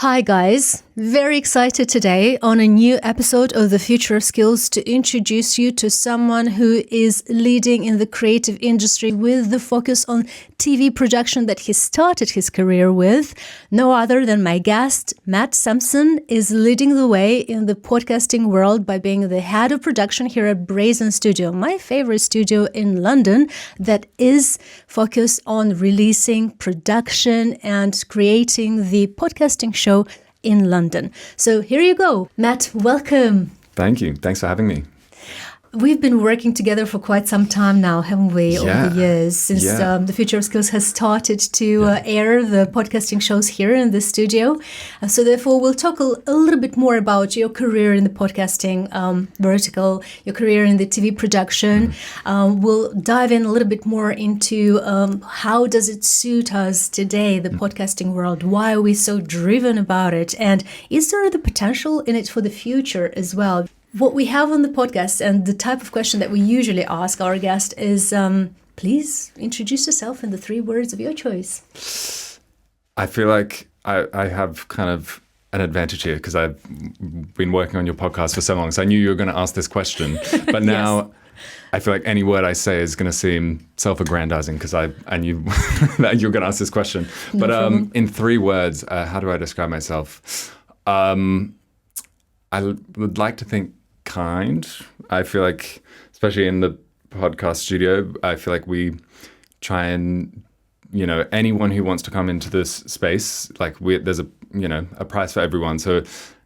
Hi guys, very excited today on a new episode of The Future of Skills to introduce you to someone who is leading in the creative industry with the focus on TV production that he started his career with. No other than my guest, Matt Simpson, is leading the way in the podcasting world by being the head of production here at Brazen Studio, my favorite studio in London that is focused on releasing production and creating the podcasting show in London. So here you go. Matt, welcome. Thank you. Thanks for having me. We've been working together for quite some time now, haven't we, over the years, since The Future of Skills has started to air the podcasting shows here in the studio. So therefore, we'll talk a little bit more about your career in the podcasting vertical, your career in the TV production. We'll dive in a little bit more into how does it suit us today, the podcasting world? Why are we so driven about it? And is there the potential in it for the future as well? What we have on the podcast and the type of question that we usually ask our guest is, please introduce yourself in the 3 words of your choice. I feel like I have kind of an advantage here because I've been working on your podcast for so long. So I knew you were going to ask this question. But now I feel like any word I say is going to seem self-aggrandizing because I knew that you were going to ask this question. But in 3 words, how do I describe myself? I would like to think kind. I feel like, especially in the podcast studio, I feel like we try and, anyone who wants to come into this space, like there's a price for everyone. So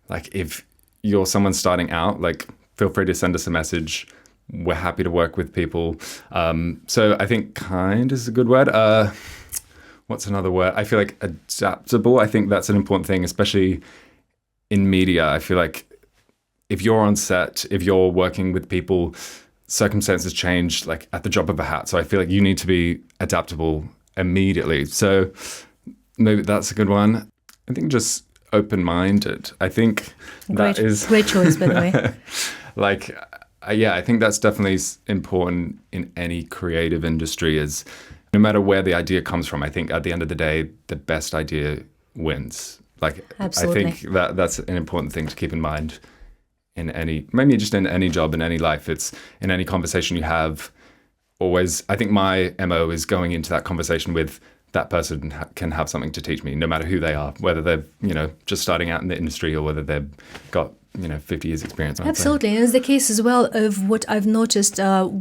like if you're someone starting out, like feel free to send us a message. We're happy to work with people. So I think kind is a good word. What's another word? I feel like adaptable. I think that's an important thing, especially in media. I feel like if you're on set, if you're working with people, circumstances change like at the drop of a hat. So I feel like you need to be adaptable immediately. So maybe that's a good one. I think just open-minded. I think that is... Great choice, by the way. I think that's definitely important in any creative industry is no matter where the idea comes from, I think at the end of the day, the best idea wins. Absolutely. I think that's an important thing to keep in mind. In any job, in any life, it's in any conversation you have, always, I think my MO is going into that conversation with that person can have something to teach me, no matter who they are, whether they're, just starting out in the industry or whether they've got, 50 years experience. Absolutely. And it's the case as well of what I've noticed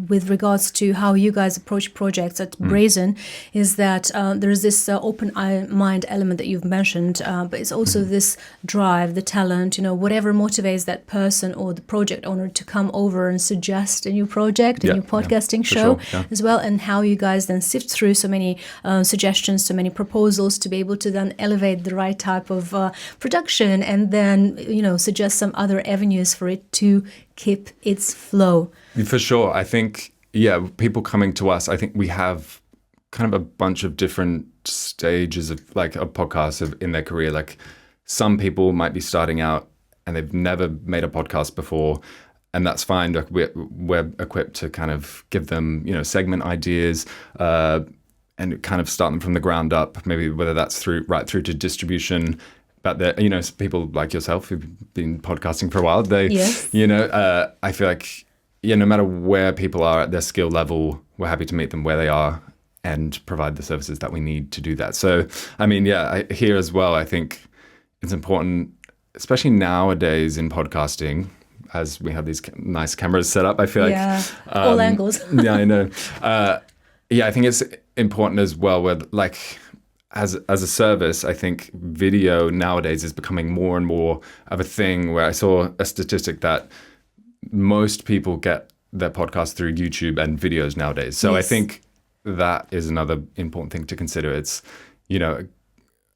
with regards to how you guys approach projects at Brazen is that there's this open mind element that you've mentioned, but it's also this drive, the talent, whatever motivates that person or the project owner to come over and suggest a new project, a new podcasting show as well, and how you guys then sift through so many suggestions, so many proposals to be able to then elevate the right type of production and then, suggest some other avenues for it to keep its flow. For sure. I think, people coming to us, I think we have kind of a bunch of different stages of a podcast in their career. Like some people might be starting out and they've never made a podcast before, and that's fine. Like we're equipped to kind of give them, segment ideas, and kind of start them from the ground up, maybe whether that's right through to distribution. But people like yourself who've been podcasting for a while, I feel like, no matter where people are at their skill level, we're happy to meet them where they are and provide the services that we need to do that. So, here as well, I think it's important, especially nowadays in podcasting, as we have these nice cameras set up, I feel like... all angles. Yeah, I know. I think it's important as well where as a service, I think video nowadays is becoming more and more of a thing where I saw a statistic that most people get their podcast through YouTube and videos naudays. So yes. I think that is another important thing to consider. It's,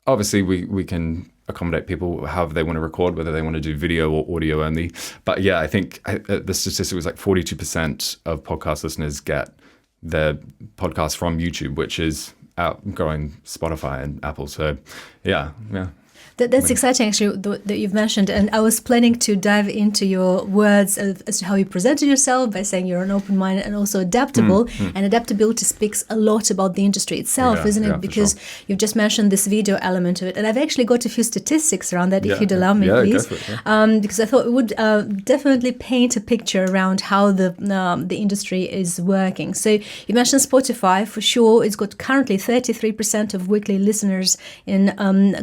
obviously we can accommodate people however they want to record, whether they want to do video or audio only. But I think the statistic was 42% of podcast listeners get their podcast from YouTube, which is outgrowing Spotify and Apple. So, yeah. That's exciting, actually, that you've mentioned. And I was planning to dive into your words as to how you presented yourself by saying you're an open-minded and also adaptable. And adaptability speaks a lot about the industry itself, isn't it? Because you've just mentioned this video element of it. And I've actually got a few statistics around that, if you'd allow me, please. Go for it, because I thought it would definitely paint a picture around how the industry is working. So you mentioned Spotify, for sure. It's got currently 33% of weekly listeners in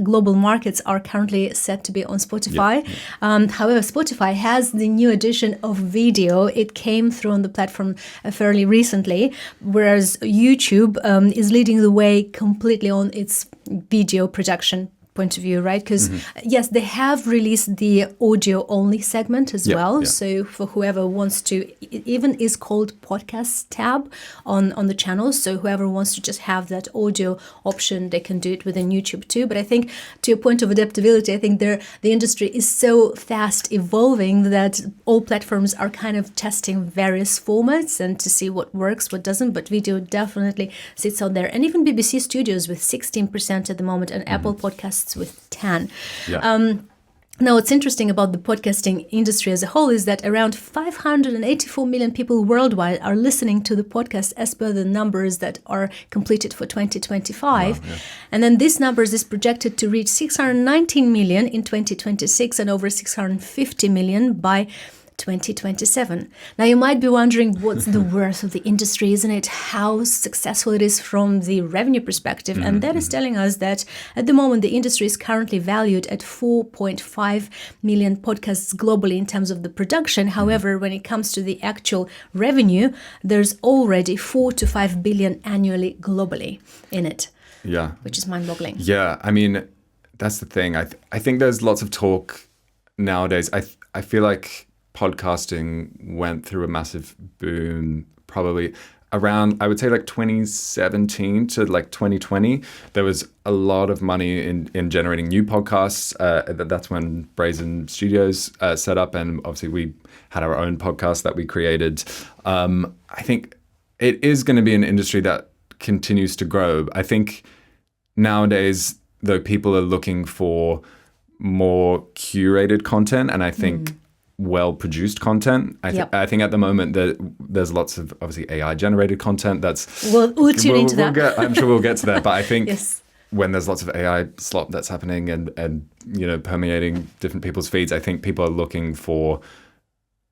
global markets are currently set to be on Spotify. However, Spotify has the new addition of video. It came through on the platform fairly recently, whereas YouTube is leading the way completely on its video production point of view, right? Because yes, they have released the audio only segment as well. So for whoever wants to, it even is called podcast tab on the channel. So whoever wants to just have that audio option, they can do it within YouTube too. But I think to your point of adaptability, I think the industry is so fast evolving that all platforms are kind of testing various formats and to see what works, what doesn't. But video definitely sits out there. And even BBC Studios with 16% at the moment, and Apple Podcasts with 10. Now, what's interesting about the podcasting industry as a whole is that around 584 million people worldwide are listening to the podcast as per the numbers that are completed for 2025. Wow, and then this numbers is projected to reach 619 million in 2026 and over 650 million by 2027. Now, you might be wondering what's the worth of the industry, isn't it? How successful it is from the revenue perspective. And that is telling us that at the moment, the industry is currently valued at 4.5 million podcasts globally in terms of the production. However, when it comes to the actual revenue, there's already 4 to 5 billion annually globally in it. Yeah. Which is mind-boggling. Yeah. I mean, that's the thing. I think there's lots of talk nowadays. I feel like podcasting went through a massive boom probably around, I would say, like 2017 to like 2020. There was a lot of money in generating new podcasts. That's when Brazen Studios set up, and obviously we had our own podcast that we created. I think it is going to be an industry that continues to grow. I think nowadays, though, people are looking for more curated content, and I think well-produced content. I think at the moment there's lots of obviously AI-generated content. We'll tune into that. I'm sure we'll get to that. But I think when there's lots of AI slop that's happening and permeating different people's feeds, I think people are looking for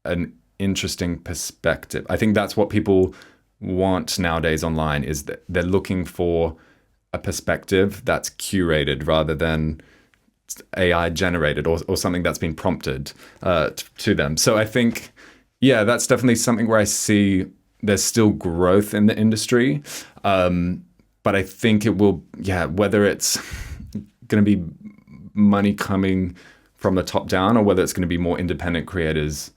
an interesting perspective. I think that's what people want nowadays online, is that they're looking for a perspective that's curated rather than AI generated or something that's been prompted to them. So I think, that's definitely something where I see there's still growth in the industry. But I think it will, whether it's going to be money coming from the top down or whether it's going to be more independent creators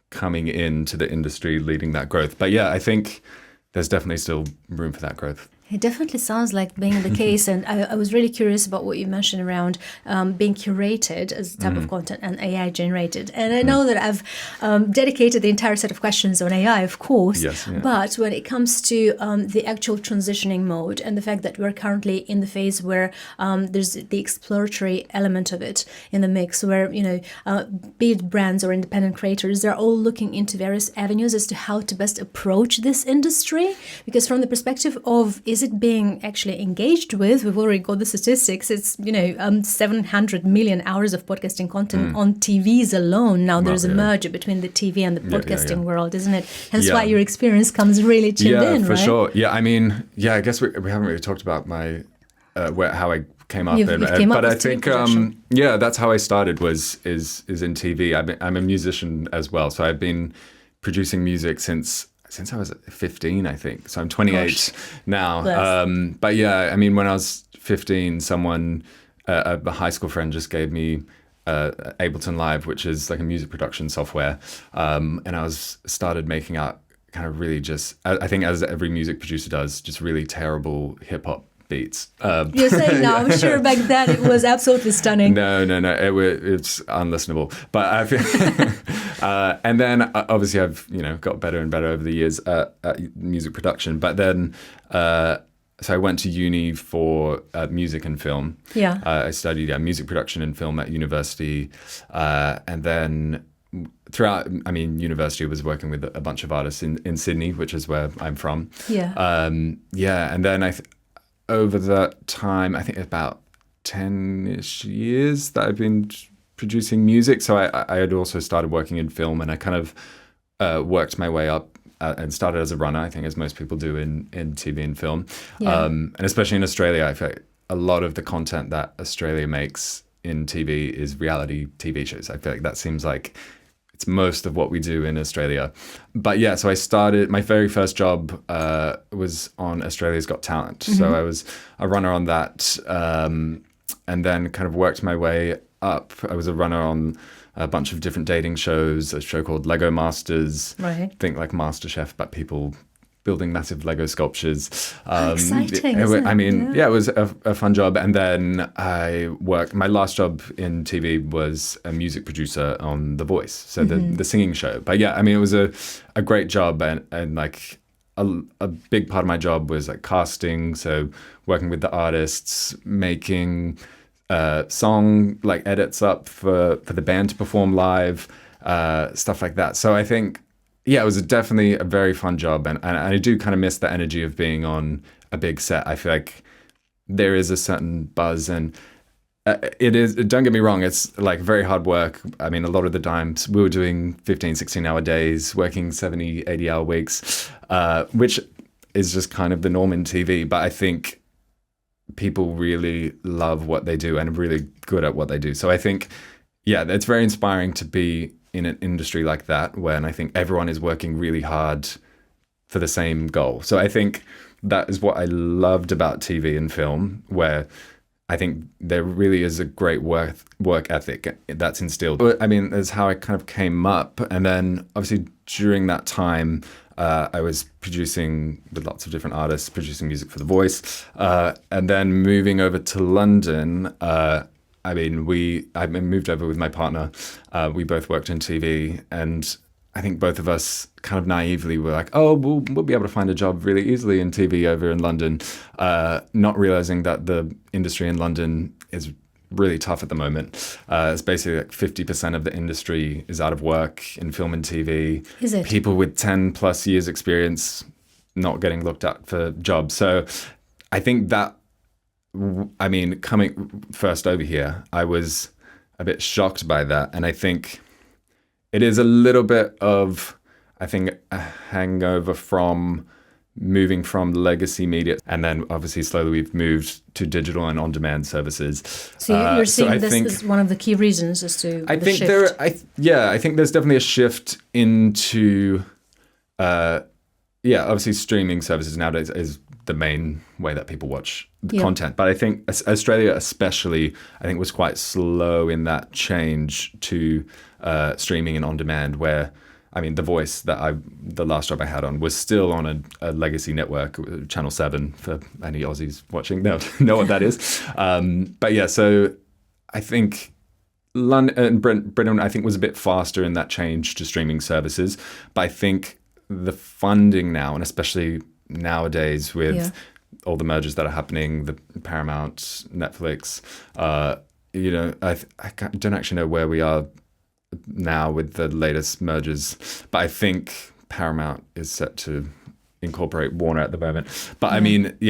coming into the industry leading that growth. But I think there's definitely still room for that growth. It definitely sounds like being the case. And I was really curious about what you mentioned around being curated as a type of content and AI generated. And I know that I've dedicated the entire set of questions on AI, of course. But when it comes to the actual transitioning mode and the fact that we're currently in the phase where there's the exploratory element of it in the mix, where, be it brands or independent creators, they're all looking into various avenues as to how to best approach this industry. Because from the perspective of, is it being actually engaged with? We've already got the statistics. It's 700 million hours of podcasting content on TVs alone. Now there's a merger between the TV and the podcasting world, isn't it? Hence why your experience comes really tuned in, for right? sure. I mean, I guess we haven't really talked about my how I came up but I think that's how I started is in TV. I'm a musician as well, so I've been producing music since I was 15, I think. So I'm 28 now. But I mean, when I was 15, someone, a high school friend, just gave me Ableton Live, which is like a music production software. And I started making out kind of really just, I think as every music producer does, just really terrible hip hop beats. You're saying now, I'm sure back then it was absolutely stunning. No, it's unlistenable. But I feel, and then obviously I've got better and better over the years at music production. But then so I went to uni for music and film. Yeah. I studied music production and film at university. And then throughout, university was working with a bunch of artists in Sydney, which is where I'm from. Yeah. And then over that time, I think about 10-ish years that I've been producing music. So I had also started working in film, and I kind of worked my way up and started as a runner, I think, as most people do in TV and film. Yeah. And especially in Australia, I feel like a lot of the content that Australia makes in TV is reality TV shows. I feel like that seems like it's most of what we do in Australia. But yeah, so I started, my very first job was on Australia's Got Talent. Mm-hmm. So I was a runner on that, and then kind of worked my way up. I was a runner on a bunch of different dating shows, a show called Lego Masters. Right. Think like MasterChef, but people building massive Lego sculptures. Exciting, isn't it? Yeah, it was a fun job. And then my last job in TV was a music producer on The Voice, so the singing show. But yeah, it was a great job, and like a big part of my job was like casting, so working with the artists, making song like edits up for the band to perform live, stuff like that. So I think, yeah, it was definitely a very fun job, and I do kind of miss the energy of being on a big set. I feel like there is a certain buzz, and it is, don't get me wrong, it's like very hard work. A lot of the times we were doing 15, 16-hour days, working 70, 80-hour weeks, which is just kind of the norm in TV. But I think people really love what they do and are really good at what they do. So I think, yeah, it's very inspiring to be in an industry like that, when I think everyone is working really hard for the same goal. So I think that is what I loved about TV and film, where I think there really is a great work ethic that's instilled. That's how I kind of came up. And then obviously during that time, I was producing with lots of different artists, producing music for The Voice. And then moving over to London, I moved over with my partner. We both worked in TV, and I think both of us kind of naively were like, oh, we'll be able to find a job really easily in TV over in London, not realizing that the industry in London is really tough at the moment. It's basically like 50% of the industry is out of work in film and TV. Is it? People with 10 plus years experience not getting looked at for jobs. So I think that, coming first over here, I was a bit shocked by that. And I think it is a little bit of, a hangover from moving from legacy media. And then obviously slowly we've moved to digital and on-demand services. So you're saying this is one of the key reasons as to the shift? I think there's definitely a shift into, obviously streaming services nowadays is the main way that people watch the content. But I think Australia especially, I think, was quite slow in that change to streaming and on-demand, where, The Voice, the last job I had on, was still on a legacy network, Channel 7, for any Aussies watching, know what that is. But yeah, so I think London and Britain, I think, was a bit faster in that change to streaming services. But I think the funding now, and especially nowadays with all the mergers that are happening, the Paramount, Netflix, I don't actually know where we are now with the latest mergers, but I think Paramount is set to incorporate Warner at the moment. But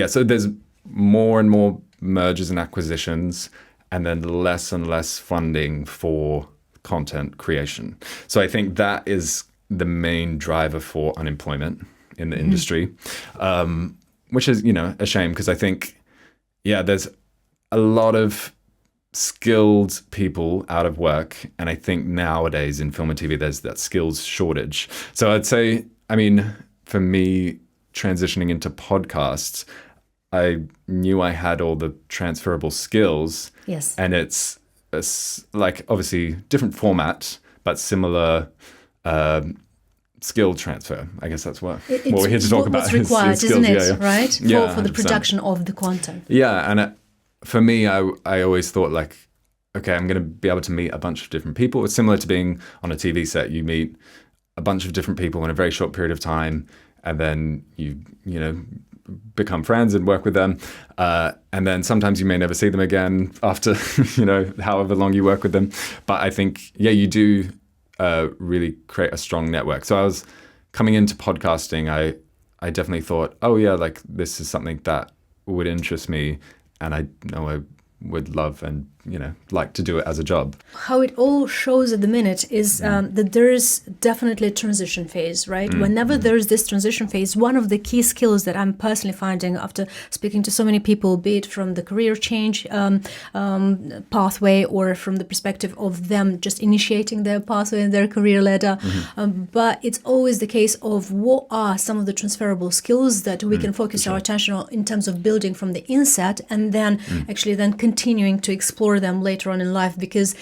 so there's more and more mergers and acquisitions, and then less and less funding for content creation. So I think that is the main driver for unemployment in the industry, which is, a shame, because I think, there's a lot of skilled people out of work. And I think nowadays in film and TV, there's that skills shortage. So I'd say, for me, transitioning into podcasts, I knew I had all the transferable skills. Yes. And it's like, obviously, different format, but similar skill transfer. I guess that's what we're here to talk about. What's required, is skills, isn't it? Right? For the 100%. production of the content. Yeah, and for me, I always thought, like, okay, I'm going to be able to meet a bunch of different people. It's similar to being on a TV set. You meet a bunch of different people in a very short period of time, and then you become friends and work with them. And then sometimes you may never see them again after, however long you work with them. But I think, you do really create a strong network. So I was coming into podcasting, I definitely thought, like this is something that would interest me, and I know I would love and like to do it as a job. How it all shows at the minute is that there is definitely a transition phase, right? Whenever there is this transition phase, one of the key skills that I'm personally finding after speaking to so many people, be it from the career change pathway or from the perspective of them just initiating their pathway and their career ladder, but it's always the case of what are some of the transferable skills that we can focus our attention on in terms of building from the inset, and then actually then continuing to explore them later on in life, because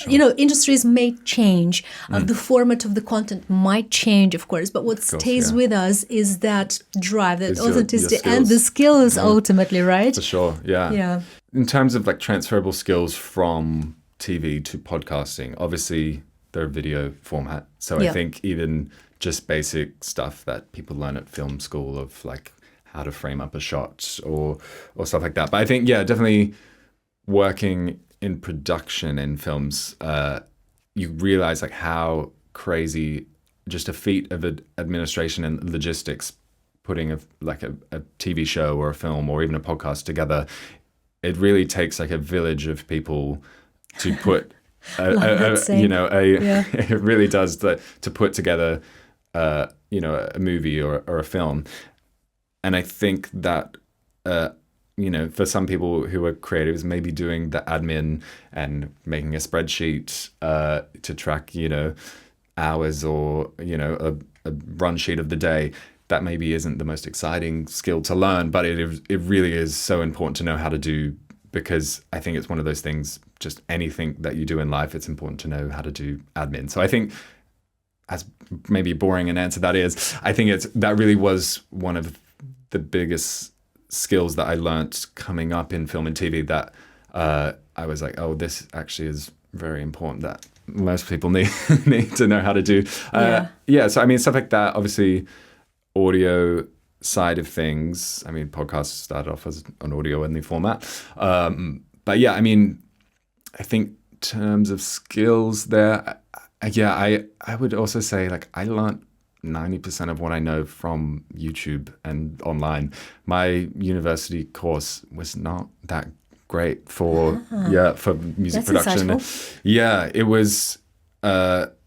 industries may change, the format of the content might change, of course, but what stays with us is that drive, that authenticity, and the skills ultimately, right? For sure. Yeah. In terms of like transferable skills from TV to podcasting, obviously they're video format, so I think even just basic stuff that people learn at film school of like how to frame up a shot or stuff like that. But I think definitely working in production in films, you realize like how crazy just a feat of administration and logistics, putting a TV show or a film or even a podcast together. It really takes like a village of people to put it really does to put together a movie or a film. And I think that for some people who are creatives, maybe doing the admin and making a spreadsheet to track, hours or, a run sheet of the day, that maybe isn't the most exciting skill to learn, but it really is so important to know how to do, because I think it's one of those things, just anything that you do in life, it's important to know how to do admin. So I think, as maybe boring an answer that is, I think that really was one of the biggest skills that I learned coming up in film and TV, that I was like, this actually is very important, that most people need to know how to do. So I mean, stuff like that, obviously audio side of things. I mean, podcasts started off as an audio only format. But I mean, I think in terms of skills there, I would also say like I learned 90% of what I know from YouTube and online. My university course was not that great for music production. Insightful. It was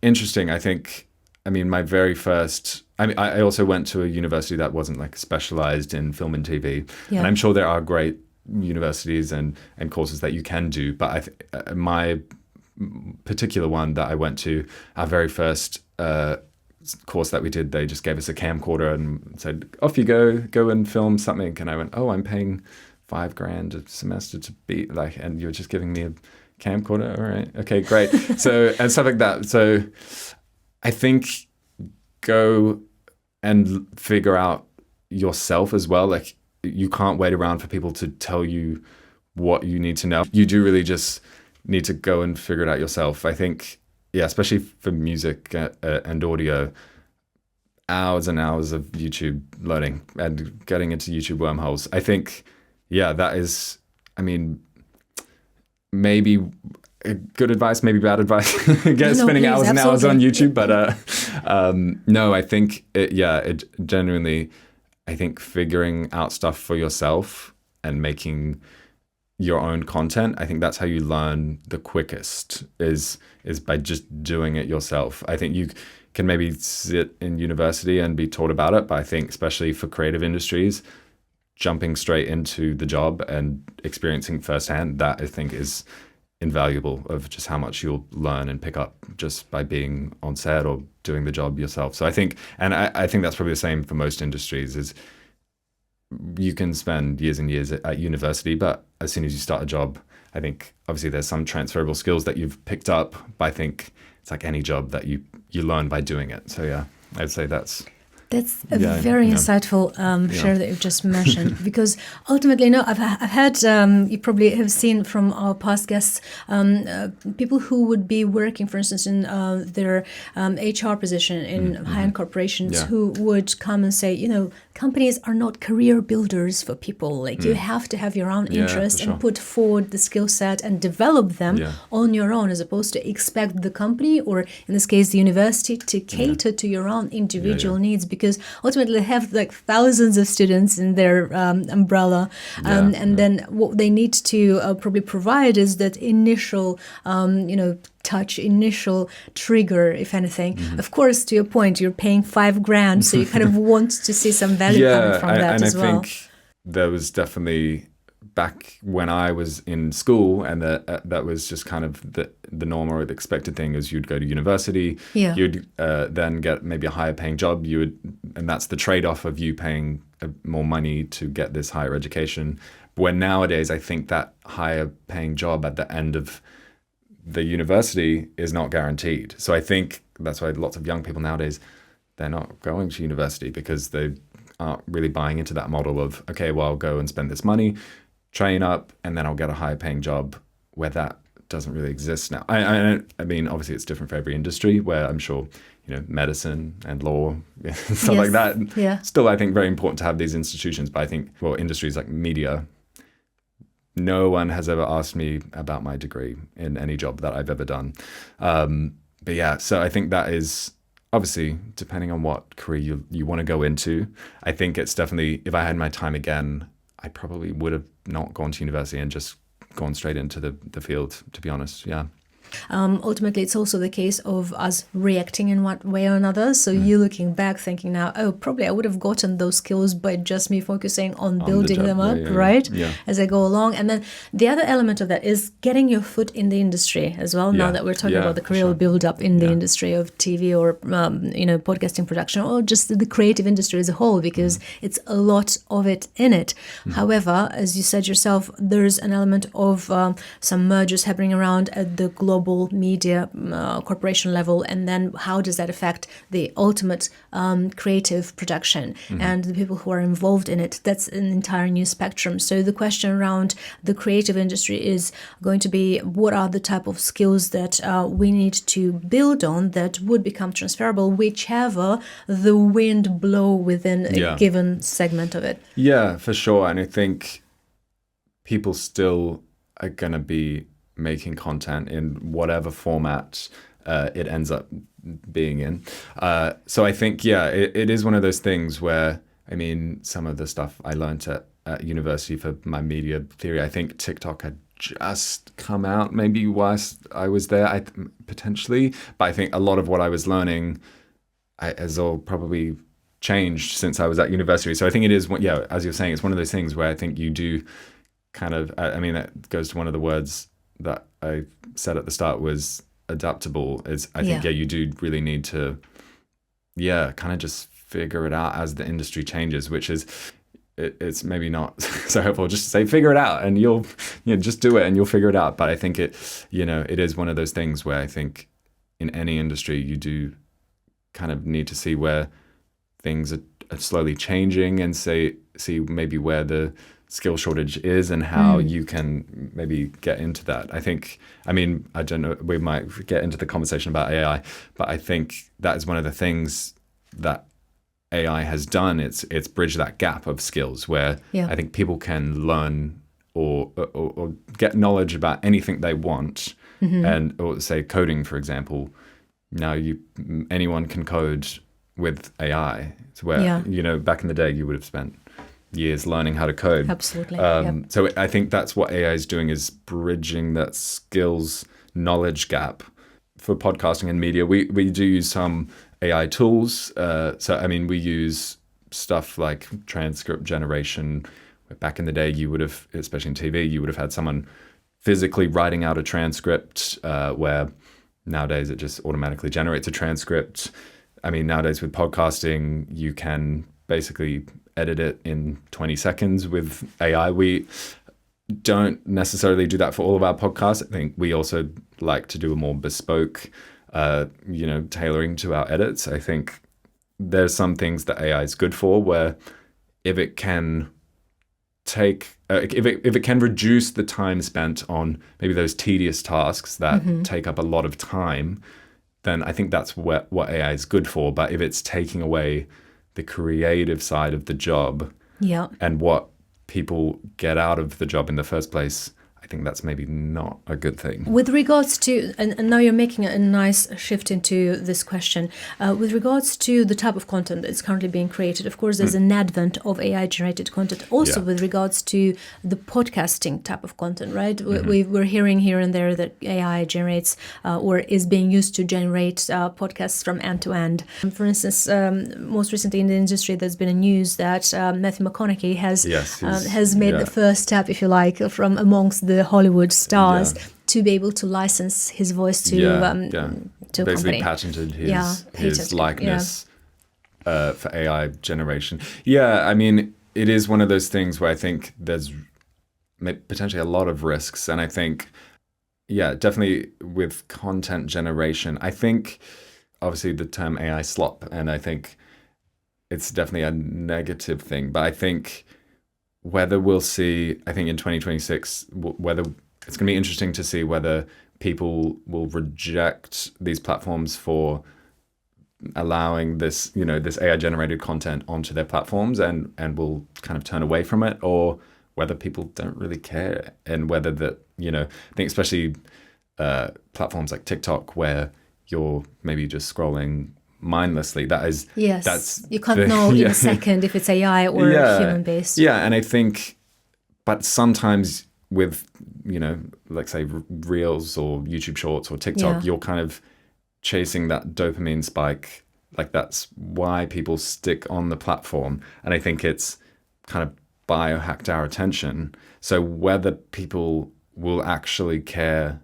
interesting. I think, I mean, my very first, I also went to a university that wasn't like specialized in film and TV. And I'm sure there are great universities and courses that you can do, but my particular one that I went to, our very first course that we did, they just gave us a camcorder and said, off you go and film something. And I went, I'm paying $5,000 a semester to be like, and you're just giving me a camcorder? All right, okay, great. So, and stuff like that. So I think go and figure out yourself as well. Like, you can't wait around for people to tell you what you need to know. You do really just need to go and figure it out yourself. I think, especially for music and audio, hours and hours of YouTube learning and getting into YouTube wormholes. I think, that is, I mean, maybe good advice, maybe bad advice. Spending hours and hours on YouTube, but no, I think it genuinely, I think figuring out stuff for yourself and making your own content, I think that's how you learn the quickest, is by just doing it yourself. I think you can maybe sit in university and be taught about it, but I think especially for creative industries, jumping straight into the job and experiencing firsthand, that I think is invaluable, of just how much you'll learn and pick up just by being on set or doing the job yourself. So I think, and I think that's probably the same for most industries, is you can spend years and years at university, but as soon as you start a job, I think obviously there's some transferable skills that you've picked up, but I think it's like any job that you learn by doing it. So I'd say that's That's a very insightful share that you've just mentioned, because ultimately, I've had, you probably have seen from our past guests, people who would be working, for instance, in their HR position in high-end corporations who would come and say, companies are not career builders for people. Like you have to have your own interests and put forward the skill set and develop them on your own, as opposed to expect the company, or in this case, the university, to cater to your own individual needs. Because ultimately they have like thousands of students in their umbrella, and then what they need to probably provide is that initial, touch, initial trigger, if anything. Of course, to your point, you're paying $5,000, so you kind of want to see some value coming from that as well. I think there was definitely, back when I was in school, and that was just kind of the norm or the expected thing, is you'd go to university, you'd then get maybe a higher paying job, and that's the trade-off of you paying more money to get this higher education. When nowadays, I think that higher paying job at the end of the university is not guaranteed. So I think that's why lots of young people nowadays, they're not going to university, because they aren't really buying into that model of, okay, well, I'll go and spend this money, train up, and then I'll get a higher paying job, where that doesn't really exist now. I mean, obviously it's different for every industry, where I'm sure, medicine and law, stuff like that. Yeah. Still, I think very important to have these institutions. But I think, industries like media, no one has ever asked me about my degree in any job that I've ever done. But yeah, so I think that is, obviously, depending on what career you want to go into, I think it's definitely, if I had my time again, I probably would have not gone to university and just gone straight into the field, to be honest. Yeah. Ultimately, it's also the case of us reacting in one way or another. So you looking back, thinking now, probably I would have gotten those skills by just me focusing on building them up, right? Yeah. As I go along. And then the other element of that is getting your foot in the industry as well. Now that we're talking about the career build up in the industry of TV or, podcasting production, or just the creative industry as a whole, because it's a lot of it in it. However, as you said yourself, there's an element of some mergers happening around at the global media corporation level, and then how does that affect the ultimate creative production and the people who are involved in it? That's an entire new spectrum. So the question around the creative industry is going to be, what are the type of skills that we need to build on that would become transferable, whichever the wind blow within a given segment of it? Yeah, for sure. And I think people still are going to be making content in whatever format it ends up being in. So I think, it is one of those things where, I mean, some of the stuff I learned at university for my media theory, I think TikTok had just come out maybe whilst I was there, potentially. But I think a lot of what I was learning has all probably changed since I was at university. So I think it is, as you're saying, it's one of those things where I think you do kind of, that goes to one of the words that I said at the start, was adaptable. Is I think you do really need to kind of just figure it out as the industry changes, which is it's maybe not so helpful just to say figure it out and you'll just do it and you'll figure it out. But I think it is one of those things where I think in any industry you do kind of need to see where things are slowly changing and see maybe where the skill shortage is and how you can maybe get into that. I don't know, we might get into the conversation about AI, but I think that is one of the things that AI has done. It's bridged that gap of skills where I think people can learn or get knowledge about anything they want. Or say coding, for example. Now anyone can code with AI. So where, back in the day you would have spent years learning how to code. Absolutely. So I think that's what AI is doing, is bridging that skills knowledge gap for podcasting and media. We do use some AI tools. We use stuff like transcript generation. Back in the day, you would have, especially in TV, you would have had someone physically writing out a transcript, where nowadays it just automatically generates a transcript. Nowadays with podcasting, you can basically edit it in 20 seconds with AI. We don't necessarily do that for all of our podcasts. I think we also like to do a more bespoke, tailoring to our edits. I think there's some things that AI is good for, where if it can if it can reduce the time spent on maybe those tedious tasks that take up a lot of time, then I think that's what AI is good for. But if it's taking away the creative side of the job and what people get out of the job in the first place, I think that's maybe not a good thing. With regards to, and now you're making a nice shift into this question, with regards to the type of content that's currently being created, of course, there's an advent of AI-generated content. Also, with regards to the podcasting type of content, right? We're hearing here and there that AI generates or is being used to generate podcasts from end to end. For instance, most recently in the industry, there's been a news that Matthew McConaughey has made the first step, if you like, from amongst the Hollywood stars to be able to license his voice to a basically company. Patented his likeness for AI generation. Yeah, I mean, it is one of those things where I think there's potentially a lot of risks. And I think, definitely with content generation, I think obviously the term AI slop, and I think it's definitely a negative thing. But I think whether we'll see, I think in 2026, whether it's going to be interesting to see whether people will reject these platforms for allowing this, this AI-generated content onto their platforms and will kind of turn away from it, or whether people don't really care, and whether that, I think especially platforms like TikTok, where you're maybe just scrolling mindlessly. That's you can't know in a second if it's AI or human based. And I think, but sometimes with like say Reels or YouTube Shorts or TikTok, you're kind of chasing that dopamine spike. Like that's why people stick on the platform, and I think it's kind of biohacked our attention. So whether people will actually care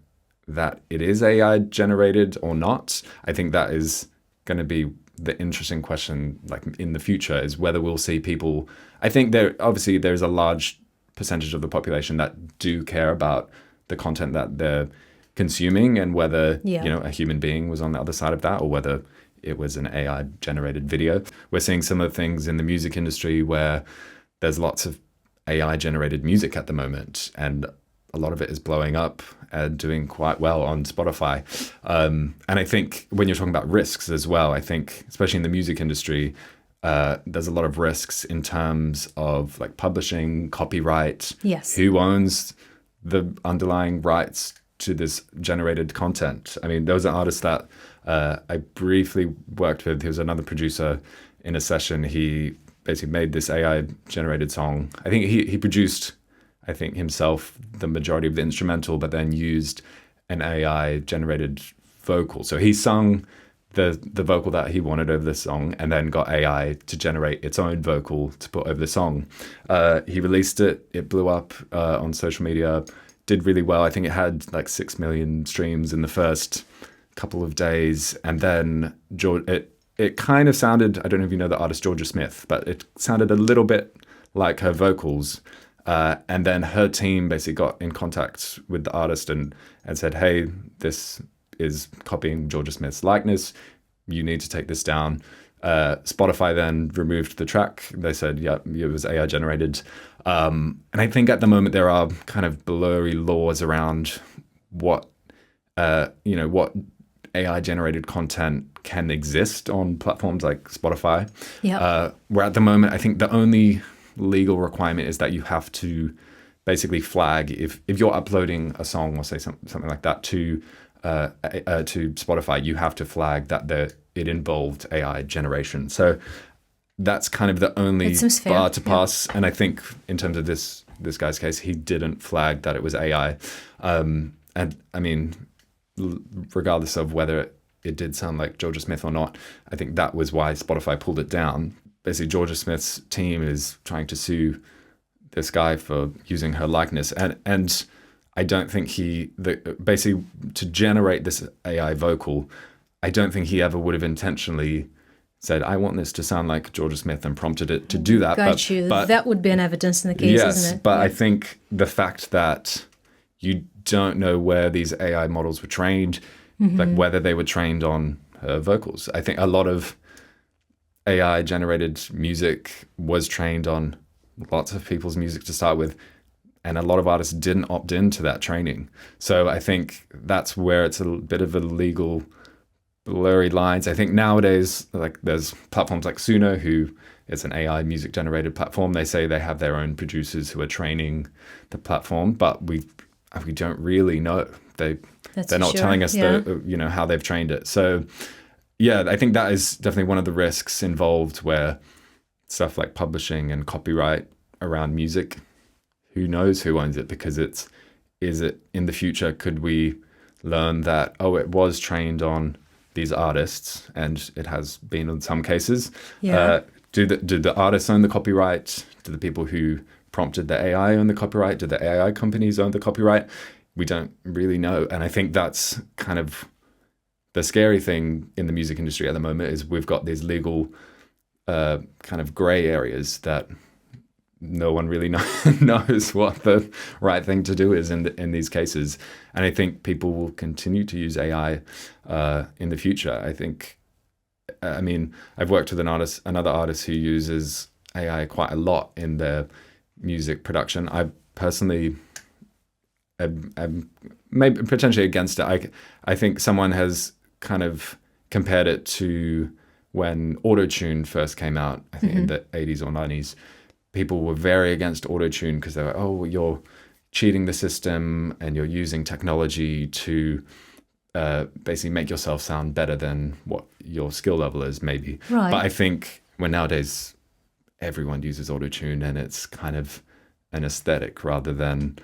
that it is AI generated or not, I think that is going to be the interesting question, like in the future, is whether we'll see people. I think there's a large percentage of the population that do care about the content that they're consuming, and whether a human being was on the other side of that, or whether it was an AI generated video. We're seeing some of the things in the music industry where there's lots of AI generated music at the moment, and a lot of it is blowing up and doing quite well on Spotify. And I think when you're talking about risks as well, I think especially in the music industry, there's a lot of risks in terms of like publishing, copyright, who owns the underlying rights to this generated content. I mean, there was an artist that I briefly worked with. He was another producer in a session. He basically made this AI generated song. I think he produced, himself, the majority of the instrumental, but then used an AI generated vocal. So he sung the vocal that he wanted over the song, and then got AI to generate its own vocal to put over the song. He released it. It blew up on social media, did really well. I think it had like 6 million streams in the first couple of days. And then it kind of sounded, I don't know if you know the artist Georgia Smith, but it sounded a little bit like her vocals. And then her team basically got in contact with the artist and said, hey, this is copying Georgia Smith's likeness. You need to take this down. Spotify then removed the track. They said, yeah, it was AI generated. And I think at the moment there are kind of blurry laws around what AI generated content can exist on platforms like Spotify. Where at the moment, I think the only legal requirement is that you have to basically flag if you're uploading a song or say something like that to Spotify, you have to flag that it involved AI generation. So that's kind of the only bar to pass. And I think in terms of this guy's case, he didn't flag that it was AI. And I mean, regardless of whether it did sound like Georgia Smith or not, I think that was why Spotify pulled it down. Basically, Georgia Smith's team is trying to sue this guy for using her likeness. And I don't think basically to generate this AI vocal, I don't think he ever would have intentionally said, I want this to sound like Georgia Smith, and prompted it to do that. But that would be an evidence in the case, isn't it? But I think the fact that you don't know where these AI models were trained, like whether they were trained on her vocals. I think a lot of AI generated music was trained on lots of people's music to start with, and a lot of artists didn't opt into that training. So I think that's where it's a bit of a legal blurry lines. I think nowadays, like there's platforms like Suno, who is an AI music generated platform. They say they have their own producers who are training the platform, but we don't really know. They're not telling us how they've trained it. So yeah, I think that is definitely one of the risks involved, where stuff like publishing and copyright around music, who knows who owns it? Because is it in the future, could we learn that, it was trained on these artists, and it has been in some cases. Do the artists own the copyright? Do the people who prompted the AI own the copyright? Do the AI companies own the copyright? We don't really know. And I think that's kind of the scary thing in the music industry at the moment, is we've got these legal kind of gray areas that no one really knows what the right thing to do is in these cases. And I think people will continue to use AI in the future. I've worked with another artist who uses AI quite a lot in their music production. I personally am maybe potentially against it. I think someone has kind of compared it to when autotune first came out, I think in the 80s or 90s. People were very against autotune because they were, you're cheating the system and you're using technology to basically make yourself sound better than what your skill level is, maybe. Right. But I think when nowadays everyone uses autotune, and it's kind of an aesthetic rather than,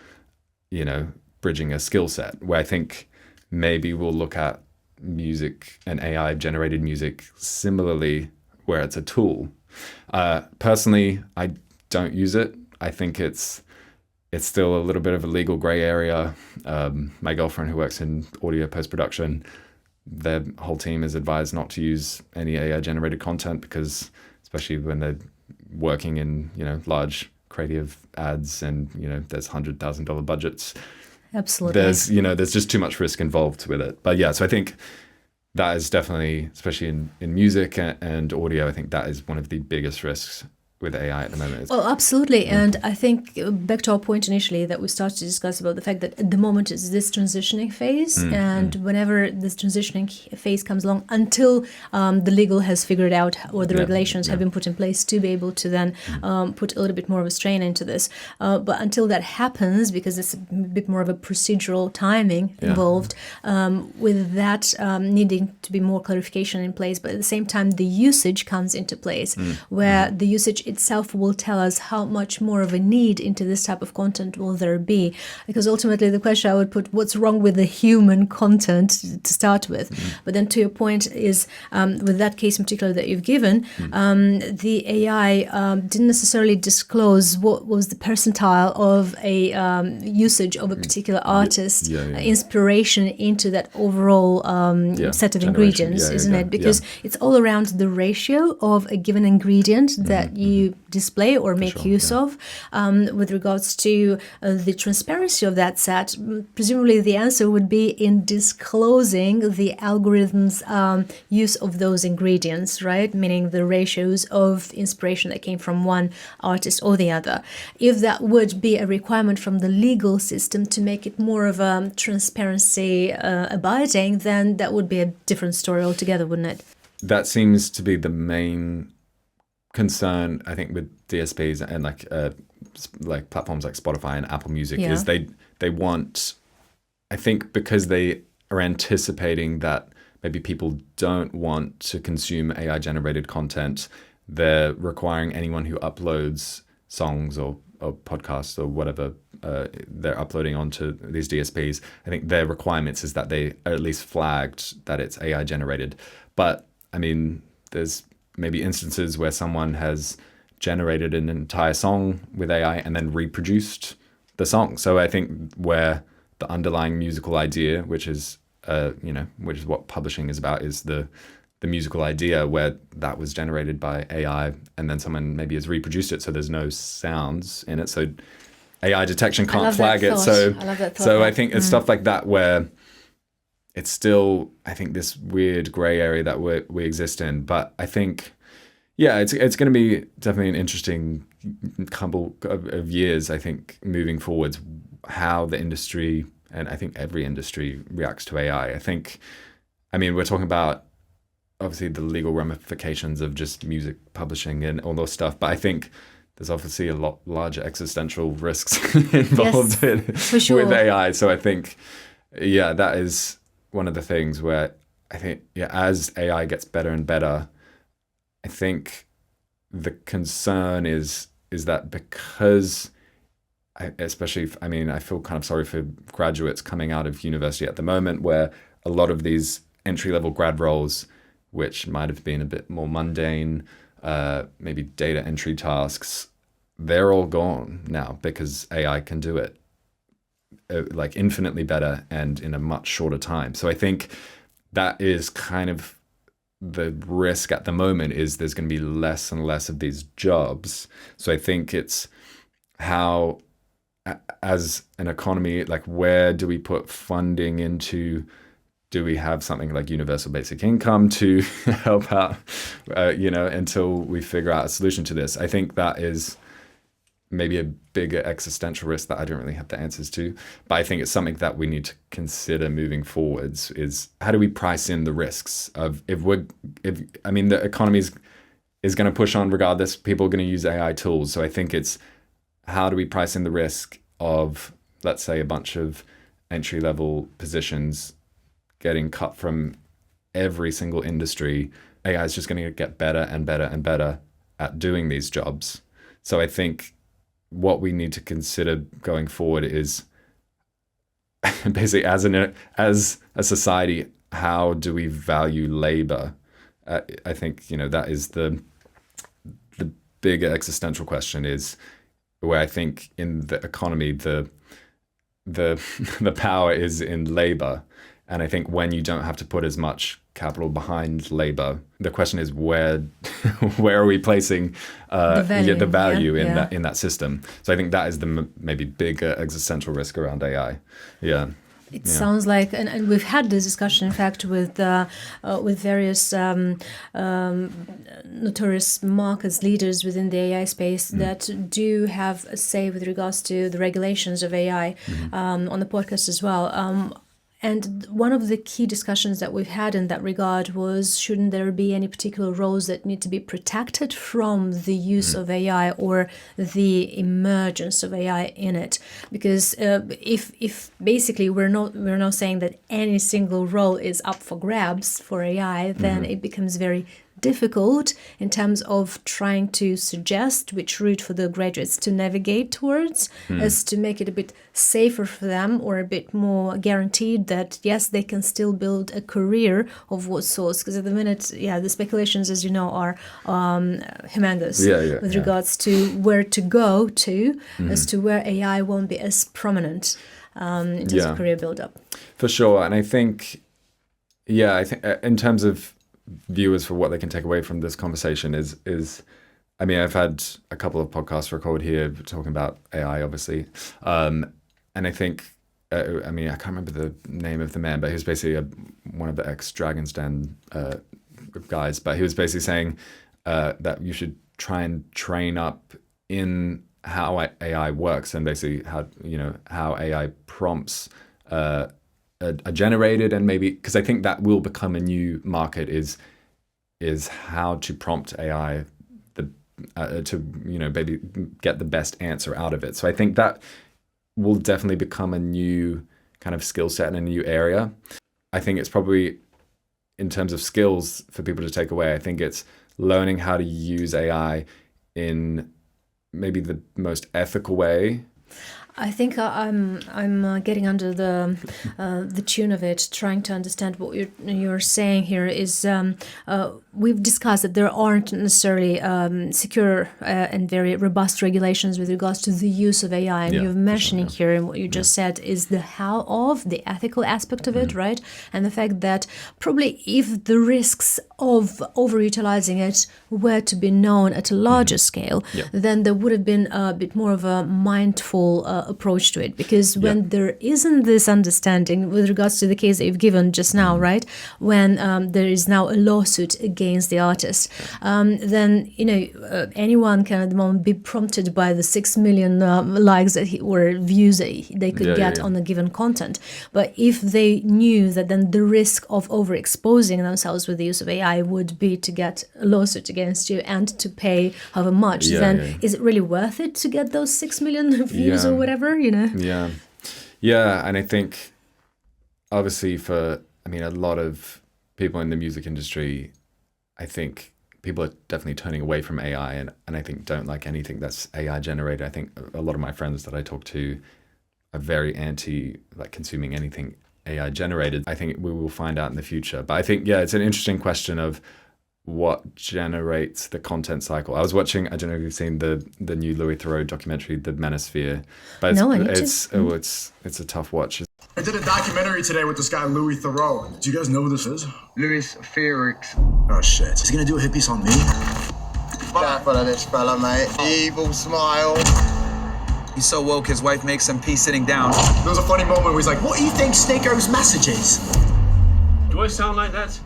bridging a skill set, where I think maybe we'll look at music and AI generated music similarly, where it's a tool. Personally, I don't use it. I think it's still a little bit of a legal gray area. My girlfriend, who works in audio post-production, their whole team is advised not to use any AI generated content, because especially when they're working in, large creative ads and, there's $100,000 budgets. Absolutely. There's just too much risk involved with it. But yeah, so I think that is definitely, especially in music and audio, I think that is one of the biggest risks with AI at the moment. Well, absolutely. And I think back to our point initially that we started to discuss about the fact that at the moment it's this transitioning phase. And whenever this transitioning phase comes along, until the legal has figured out, or the regulations have been put in place to be able to then put a little bit more of a strain into this. But until that happens, because it's a bit more of a procedural timing involved, with that needing to be more clarification in place. But at the same time, the usage comes into place, where the usage itself will tell us how much more of a need into this type of content will there be. Because ultimately the question I would put, what's wrong with the human content to start with? But then to your point is, with that case in particular that you've given, the AI didn't necessarily disclose what was the percentile of a usage of a particular artist, inspiration into that overall set of ingredients, isn't it? Because it's all around the ratio of a given ingredient that you display or make use of. With regards to the transparency of that set, presumably the answer would be in disclosing the algorithm's use of those ingredients, right? Meaning the ratios of inspiration that came from one artist or the other. If that would be a requirement from the legal system to make it more of a transparency abiding, then that would be a different story altogether, wouldn't it? That seems to be the main concern, I think, with DSPs and like platforms like Spotify and Apple Music, is they want, I think, because they are anticipating that maybe people don't want to consume AI generated content, they're requiring anyone who uploads songs or podcasts or whatever they're uploading onto these DSPs. I think their requirements is that they are at least flagged that it's AI generated. But I mean, there's maybe instances where someone has generated an entire song with AI and then reproduced the song. So I think where the underlying musical idea, which is what publishing is about, is the musical idea, where that was generated by AI and then someone maybe has reproduced it, so there's no sounds in it. So AI detection can't flag it. So I love that thought. So I think it's stuff like that where it's still, I think, this weird gray area that we exist in. But I think, Yeah, it's going to be definitely an interesting couple of years, I think, moving forwards, how the industry, and I think every industry, reacts to AI. I mean, we're talking about obviously the legal ramifications of just music publishing and all those stuff, but I think there's obviously a lot larger existential risks involved for sure. with AI. So I think, yeah, that is one of the things where I think, yeah, as AI gets better and better, I think the concern is that because, I feel kind of sorry for graduates coming out of university at the moment, where a lot of these entry-level grad roles, which might have been a bit more mundane, maybe data entry tasks, they're all gone now because AI can do it like infinitely better and in a much shorter time. So I think that is kind of the risk at the moment, is there's going to be less and less of these jobs. So I think it's how, as an economy, like where do we put funding into? Do we have something like universal basic income to help out, until we figure out a solution to this? I think that is maybe a bigger existential risk that I don't really have the answers to. But I think it's something that we need to consider moving forwards, is how do we price in the risks of the economy is going to push on regardless. People are going to use AI tools. So I think it's how do we price in the risk of, let's say, a bunch of entry-level positions getting cut from every single industry. AI is just going to get better and better and better at doing these jobs. So I think what we need to consider going forward is basically, as a society, how do we value labor? I think that is the bigger existential question, is where I think in the economy the power is in labor. And I think when you don't have to put as much capital behind labor, the question is where are we placing the value in that system? So I think that is the maybe bigger existential risk around AI. Yeah. It sounds like, and we've had this discussion, in fact, with various notorious markets leaders within the AI space that do have a say with regards to the regulations of AI on the podcast as well. And one of the key discussions that we've had in that regard was, shouldn't there be any particular roles that need to be protected from the use of AI or the emergence of AI in it? Because if basically we're not saying that any single role is up for grabs for AI, then it becomes very difficult in terms of trying to suggest which route for the graduates to navigate towards, as to make it a bit safer for them, or a bit more guaranteed that yes, they can still build a career of what sorts. Because at the minute, the speculations, as you know, are humongous with regards to where to go to, as to where AI won't be as prominent in terms of career build-up. For sure. And I think in terms of viewers, for what they can take away from this conversation is I've had a couple of podcasts record here talking about AI, obviously, and I think I can't remember the name of the man, but he was basically one of the ex-Dragon's Den guys, but he was basically saying that you should try and train up in how AI works, and basically how AI prompts are generated, and maybe, because I think that will become a new market, is how to prompt AI to maybe get the best answer out of it. So I think that will definitely become a new kind of skill set in a new area. I think it's probably, in terms of skills for people to take away, I think it's learning how to use AI in maybe the most ethical way. I think I'm getting under the tune of it, trying to understand what you're saying here. Is we've discussed that there aren't necessarily secure and very robust regulations with regards to the use of AI, and you're mentioning here, and what you just said is the the ethical aspect of it, right? And the fact that probably if the risks of overutilizing it were to be known at a larger scale, then there would have been a bit more of a mindful approach to it, because when there isn't this understanding with regards to the case that you've given just now, right, when there is now a lawsuit against the artist, then anyone can at the moment be prompted by the 6 million likes or views that they could get on a given content. But if they knew that then the risk of overexposing themselves with the use of AI would be to get a lawsuit against you and to pay however much, then is it really worth it to get those 6 million views or whatever, Yeah, and I think obviously for, a lot of people in the music industry, I think people are definitely turning away from AI and I think don't like anything that's AI generated. I think a lot of my friends that I talk to are very anti consuming anything AI generated. I think we will find out in the future. But I think, it's an interesting question of what generates the content cycle. I was watching, I don't know if you've seen the new Louis Theroux documentary, The Manosphere. But it's a tough watch. I did a documentary today with this guy, Louis Theroux. Do you guys know who this is? Louis Theroux. Oh, shit. He's gonna do a hit piece on me? Careful of this fella, mate. Evil smile. He's so woke, his wife makes him pee sitting down. There was a funny moment where he's like, what do you think Snakeo's message is? Do I sound like that?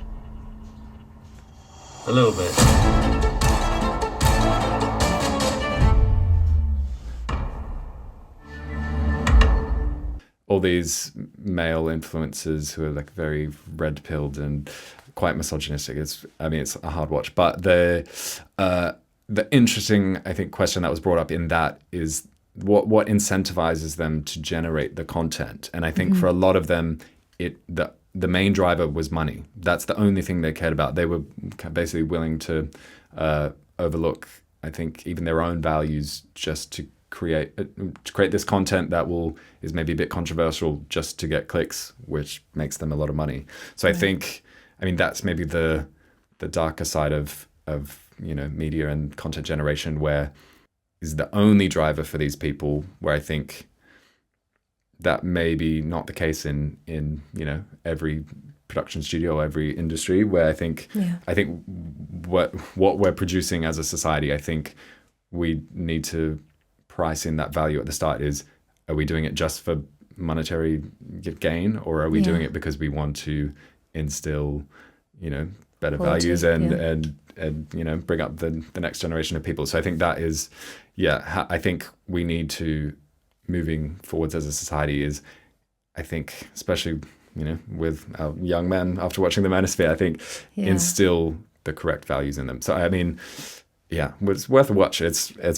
A little bit. All these male influencers who are very red-pilled and quite misogynistic. It's a hard watch. But the interesting, I think, question that was brought up in that is what incentivizes them to generate the content. And I think for a lot of them, the main driver was money. That's the only thing they cared about. They were basically willing to overlook, I think, even their own values just to create this content that is maybe a bit controversial just to get clicks, which makes them a lot of money. So I think, that's maybe the darker side of media and content generation, where is the only driver for these people, where I think that may be not the case in every production studio, every industry, where I think what we're producing as a society, I think we need to price in that value at the start. Are we doing it just for monetary gain, or are we doing it because we want to instill better values and bring up the next generation of people? So I think that is I think we need to, moving forwards as a society, is, I think, especially with our young men after watching The Manosphere, I think instill the correct values in them. So it's worth a watch. It's a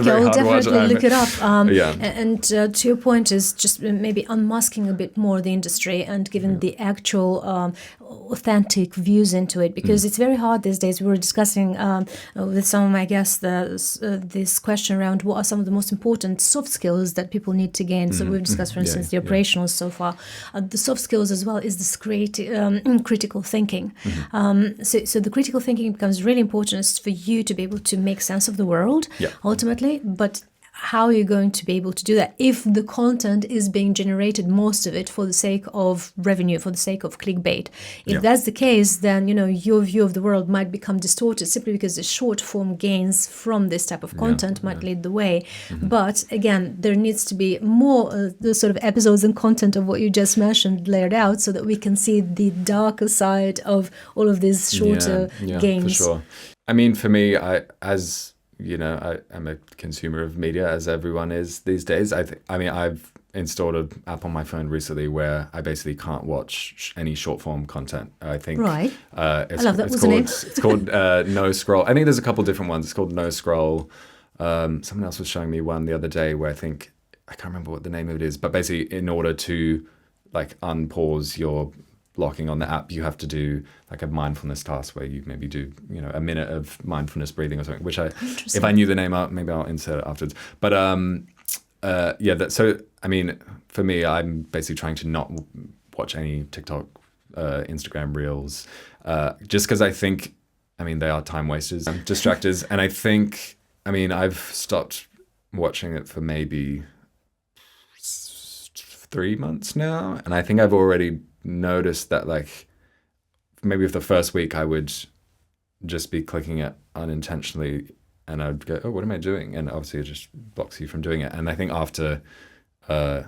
very hard watch. Definitely look it up. And to your point is just maybe unmasking a bit more the industry and giving the actual authentic views into it, because it's very hard these days. We were discussing with some of my guests this question around what are some of the most important soft skills that people need to gain. So we've discussed, for instance, the operational so far. The soft skills as well is this critical thinking. So the critical thinking becomes really important for you to be able to make sense of the world ultimately, but how are you going to be able to do that if the content is being generated, most of it, for the sake of revenue, for the sake of clickbait? If that's the case, then your view of the world might become distorted simply because the short form gains from this type of content might lead the way. But again, there needs to be more the sort of episodes and content of what you just mentioned layered out, so that we can see the darker side of all of these shorter gains. For sure. For me, I'm a consumer of media, as everyone is these days. I've installed an app on my phone recently where I basically can't watch any short form content. I think I love that. What's the name? It's called No Scroll. I think there's a couple different ones. It's called No Scroll. Someone else was showing me one the other day where I can't remember what the name of it is, but basically in order to unpause your blocking on the app, you have to do a mindfulness task where you maybe do a minute of mindfulness breathing or something, which if I knew the name out, maybe I'll insert it afterwards. But for me, I'm basically trying to not watch any TikTok, Instagram reels, just because I think they are time wasters, distractors. And I think I've stopped watching it for maybe 3 months now, and I think I've already noticed that maybe if the first week I would just be clicking it unintentionally and I'd go, oh, what am I doing? And obviously it just blocks you from doing it. And I think after, a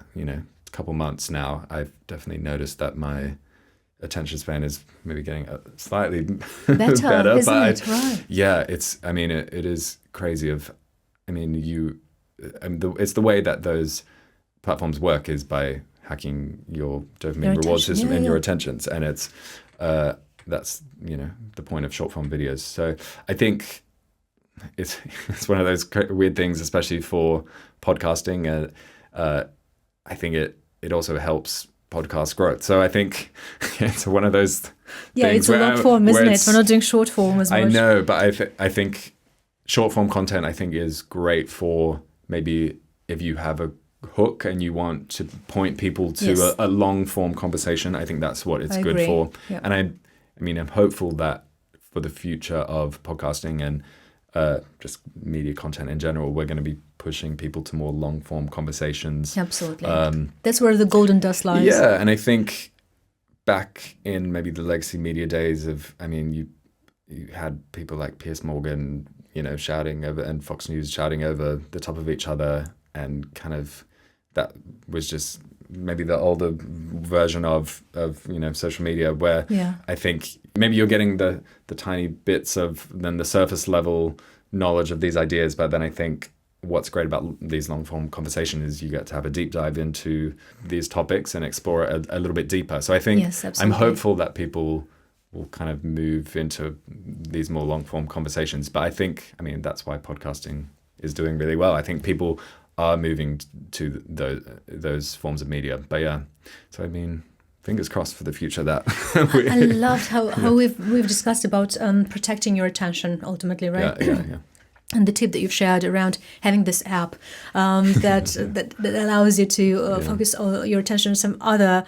couple months now, I've definitely noticed that my attention span is maybe getting slightly better. Isn't But it? Right. Yeah, it is crazy it's the way that those platforms work is by hacking your dopamine reward system and your attentions. And it's, that's, the point of short form videos. So I think it's one of those weird things, especially for podcasting. I think it also helps podcast growth. So I think it's one of those things. Yeah, it's a long form, isn't it? We're not doing short form as much. I know, but I think short form content, I think, is great for maybe if you have a hook and you want to point people to a long form conversation. I think that's what it's good for. Yep. And I'm hopeful that for the future of podcasting and just media content in general, we're going to be pushing people to more long form conversations. Absolutely. That's where the golden dust lies. Yeah, and I think back in maybe the legacy media days you had people like Piers Morgan, shouting over, and Fox News shouting over the top of each other, and kind of that was just maybe the older version of social media, where I think maybe you're getting the tiny bits of then the surface level knowledge of these ideas, but then I think what's great about these long form conversations is you get to have a deep dive into these topics and explore it a little bit deeper. So I think I'm hopeful that people will kind of move into these more long form conversations. But I think, that's why podcasting is doing really well. I think people are moving to those forms of media. But yeah, so fingers crossed for the future that I loved how we've discussed about protecting your attention ultimately, right? Yeah. And the tip that you've shared around having this app that allows you to focus all your attention on some other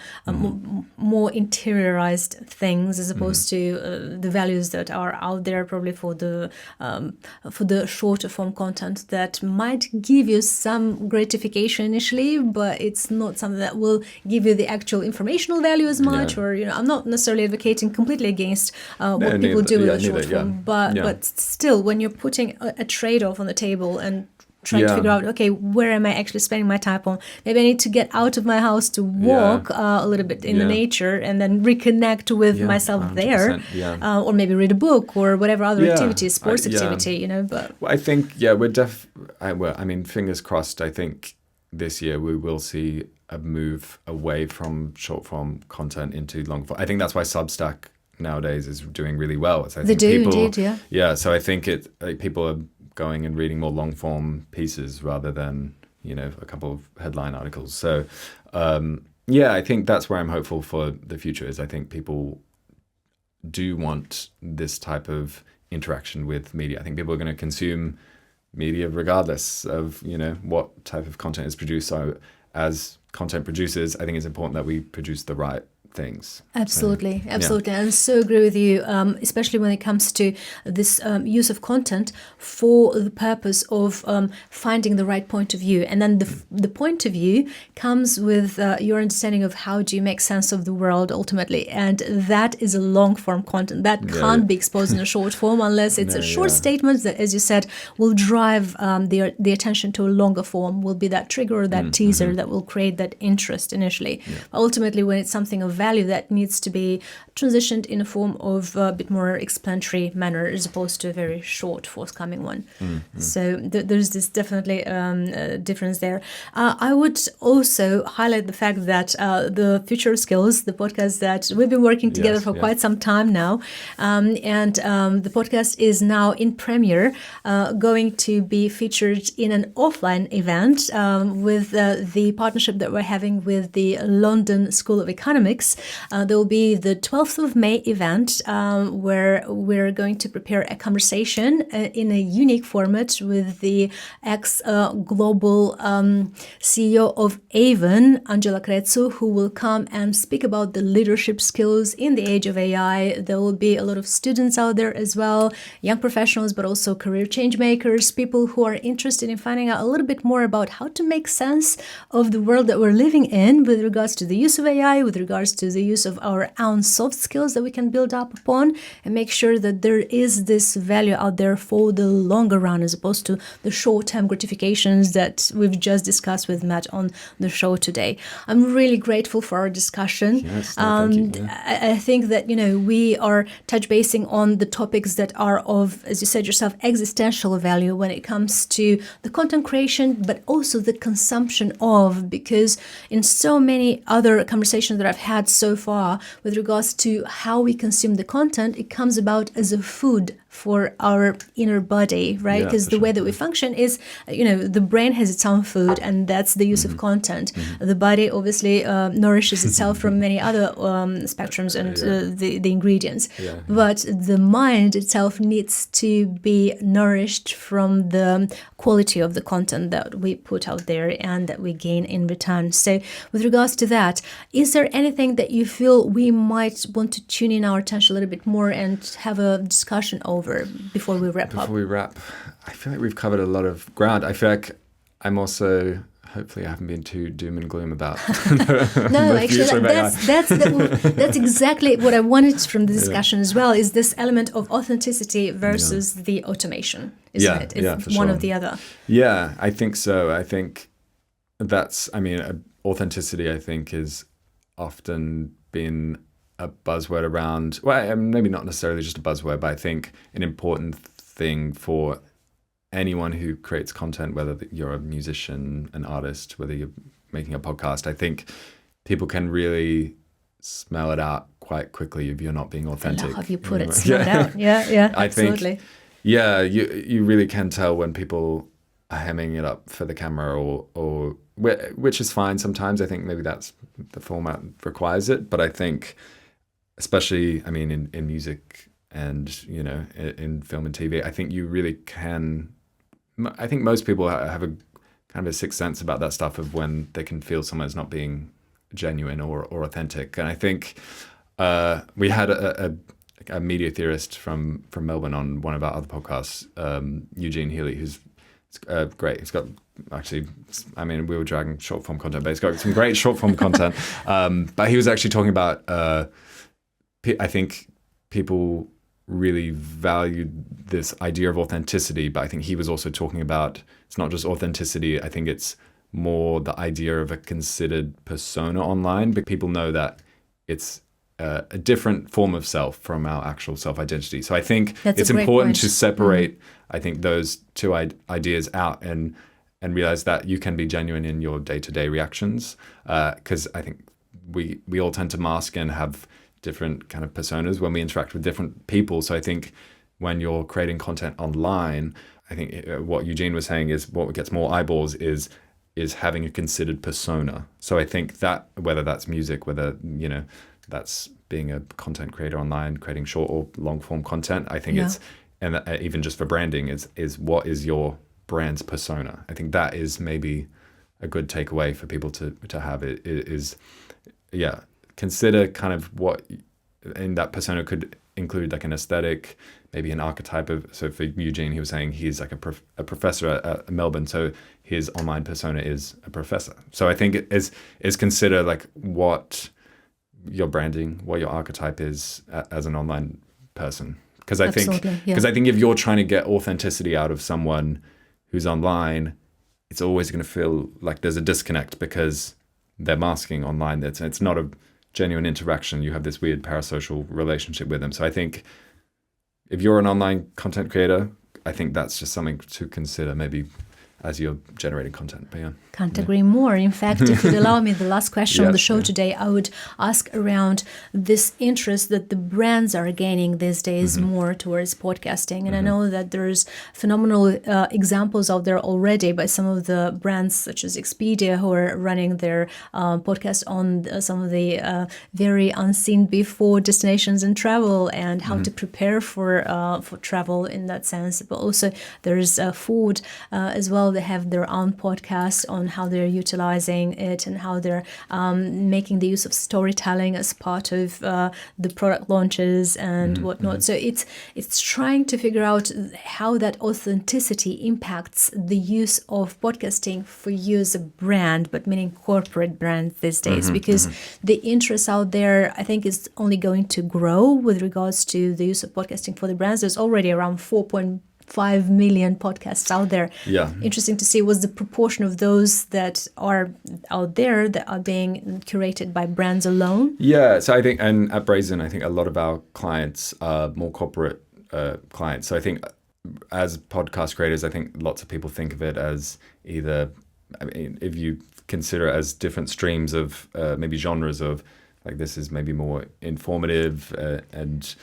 more interiorized things, as opposed to the values that are out there probably for the shorter form content that might give you some gratification initially, but it's not something that will give you the actual informational value as much. Or I'm not necessarily advocating completely against what people do with the short form, but still, when you're putting a trade-off on the table and trying to figure out, okay, where am I actually spending my time on? Maybe I need to get out of my house to walk a little bit in the nature and then reconnect with myself 100%, there, or maybe read a book or whatever other activity, sports activity, But I think we're fingers crossed. I think this year we will see a move away from short form content into long form. I think that's why Substack nowadays is doing really well. So I think indeed, yeah. So I think people are going and reading more long form pieces rather than a couple of headline articles. So I think that's where I'm hopeful for the future. Is I think people do want this type of interaction with media. I think people are going to consume media regardless of what type of content is produced. So as content producers, I think it's important that we produce the right things. Absolutely. I so agree with you, especially when it comes to this use of content for the purpose of finding the right point of view. And then the point of view comes with your understanding of how do you make sense of the world ultimately. And that is a long form content that can't be exposed in a short form unless it's a short statement that, as you said, will drive the attention to a longer form, will be that trigger or that teaser that will create that interest initially. Ultimately, when it's something of value, that needs to be transitioned in a form of a bit more explanatory manner as opposed to a very short, forthcoming one. So there's this definitely difference there. I would also highlight the fact that the Future of Skills, the podcast that we've been working together for quite some time now, and the podcast is now in premiere, going to be featured in an offline event with the partnership that we're having with the London School of Economics. There will be the 12th of May event where we're going to prepare a conversation in a unique format with the ex-global CEO of Avon, Angela Crețu, who will come and speak about the leadership skills in the age of AI. There will be a lot of students out there as well, young professionals, but also career change makers, people who are interested in finding out a little bit more about how to make sense of the world that we're living in with regards to the use of AI, with regards to to the use of our own soft skills that we can build up upon, and make sure that there is this value out there for the longer run, as opposed to the short-term gratifications that we've just discussed with Matt on the show today. I'm really grateful for our discussion. Yes, no, thank you. Yeah. I think that, we are touch basing on the topics that are of, as you said yourself, existential value when it comes to the content creation, but also the consumption of, because in so many other conversations that I've had so far with regards to how we consume the content, it comes about as a food for our inner body, right? Yeah, Because the way that we function is, the brain has its own food, and that's the use of content. The body obviously nourishes itself from many other spectrums and the ingredients. But the mind itself needs to be nourished from the quality of the content that we put out there and that we gain in return. So with regards to that, is there anything that you feel we might want to tune in our attention a little bit more and have a discussion over before we wrap up? Before we wrap, I feel like we've covered a lot of ground. I feel like I'm also, hopefully I haven't been too doom and gloom about No, actually, that's exactly what I wanted from the discussion as well, is this element of authenticity versus the automation, isn't it? It's one or the other. Yeah, I think so. I think that's, authenticity, I think, is often been a buzzword around, well, maybe not necessarily just a buzzword, but I think an important thing for anyone who creates content, whether you're a musician, an artist, whether you're making a podcast, I think people can really smell it out quite quickly if you're not being authentic. I love how you put it, smell it out. Yeah, absolutely. I think, you really can tell when people are hemming it up for the camera or which is fine sometimes. I think maybe that's the format requires it, but I think especially, in music and, in film and TV, I think you really can, I think most people have a kind of a sixth sense about that stuff of when they can feel someone's not being genuine or authentic. And I think we had a media theorist from Melbourne on one of our other podcasts, Eugene Healy, who's great. He's got, actually, we were dragging short form content, but he's got some great short form content. But he was actually talking about, I think people really valued this idea of authenticity, but I think he was also talking about, it's not just authenticity, I think it's more the idea of a considered persona online, but people know that it's a different form of self from our actual self-identity. So I think it's important to separate, I think, those two ideas out and realize that you can be genuine in your day-to-day reactions, because I think we all tend to mask and have different kind of personas when we interact with different people. So I think when you're creating content online, I think what Eugene was saying is what gets more eyeballs is having a considered persona. So I think that whether that's music, whether, that's being a content creator online, creating short or long form content, I think it's, and even just for branding is what is your brand's persona? I think that is maybe a good takeaway for people to have consider kind of what in that persona could include, like an aesthetic, maybe an archetype of, so for Eugene, he was saying he's like a professor at Melbourne, so his online persona is a professor. So I think it is consider like what your branding, what your archetype is as an online person. Because I think if you're trying to get authenticity out of someone who's online, it's always going to feel like there's a disconnect because they're masking online. It's not a genuine interaction. You have this weird parasocial relationship with them. So I think if you're an online content creator, I think that's just something to consider maybe as you're generating content. But Can't agree more. In fact, if you'd allow me, the last question on the show today, I would ask around this interest that the brands are gaining these days more towards podcasting. And I know that there's phenomenal examples out there already by some of the brands such as Expedia, who are running their podcast on some of the very unseen before destinations and travel and how to prepare for travel in that sense. But also there's food as well they have their own podcast, on how they're utilizing it, and how they're making the use of storytelling as part of the product launches and whatnot. So it's trying to figure out how that authenticity impacts the use of podcasting for you as a brand, but meaning corporate brands these days, because the interest out there, I think, is only going to grow with regards to the use of podcasting for the brands. There's already around 4.5 million podcasts out there. Yeah. Interesting to see what's the proportion of those that are out there that are being curated by brands alone. Yeah, so I think, and at Brazen, I think a lot of our clients are more corporate clients. So I think as podcast creators, I think lots of people think of it as either, I mean, if you consider it as different streams of maybe genres of, like, this is maybe more informative and